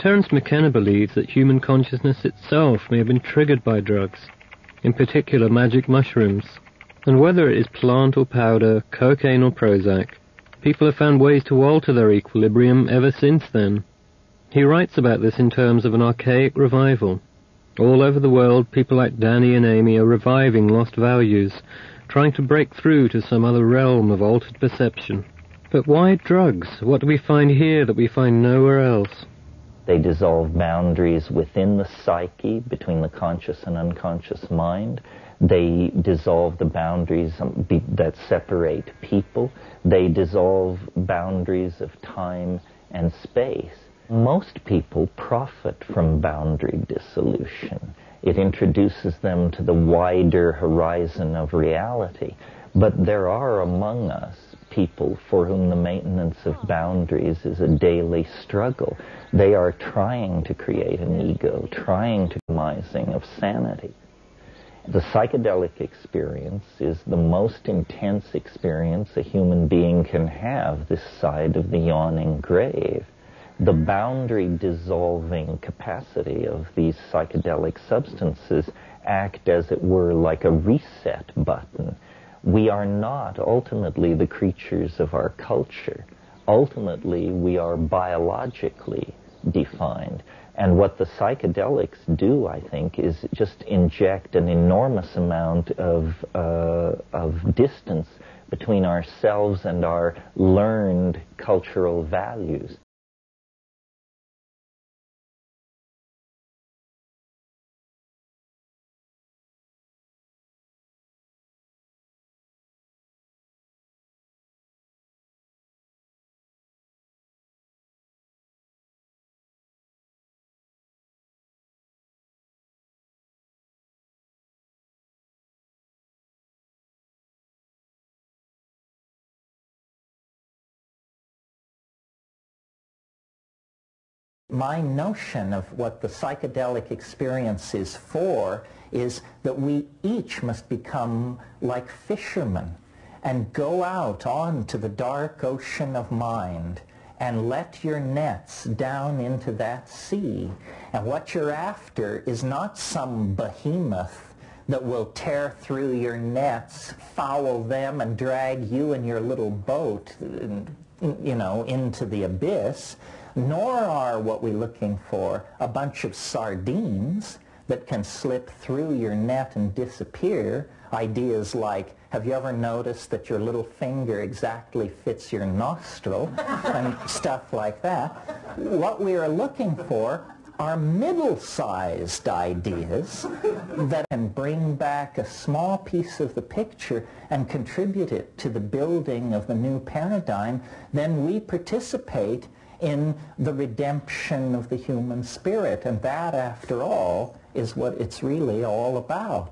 Terence McKenna believes that human consciousness itself may have been triggered by drugs, in particular magic mushrooms, and whether it is plant or powder, cocaine or Prozac, people have found ways to alter their equilibrium ever since then. He writes about this in terms of an archaic revival. All over the world, people like Danny and Amy are reviving lost values, trying to break through to some other realm of altered perception. But why drugs? What do we find here that we find nowhere else? They dissolve boundaries within the psyche, between the conscious and unconscious mind. They dissolve the boundaries that separate people. They dissolve boundaries of time and space. Most people profit from boundary dissolution. It introduces them to the wider horizon of reality. But there are among us people for whom the maintenance of boundaries is a daily struggle. They are trying to create an ego, trying to minimizing of sanity. The psychedelic experience is the most intense experience a human being can have this side of the yawning grave. The boundary dissolving capacity of these psychedelic substances act, as it were, like a reset button. We are not ultimately the creatures of our culture. Ultimately, we are biologically defined. And what the psychedelics do, I think, is just inject an enormous amount of distance between ourselves and our learned cultural values. My notion of what the psychedelic experience is for is that we each must become like fishermen and go out onto the dark ocean of mind and let your nets down into that sea. And what you're after is not some behemoth that will tear through your nets, foul them, and drag you and your little boat, into the abyss. Nor are what we're looking for a bunch of sardines that can slip through your net and disappear. Ideas like, have you ever noticed that your little finger exactly fits your nostril? And stuff like that. What we are looking for are middle-sized ideas that can bring back a small piece of the picture and contribute it to the building of the new paradigm. Then we participate in the redemption of the human spirit. And that, after all, is what it's really all about.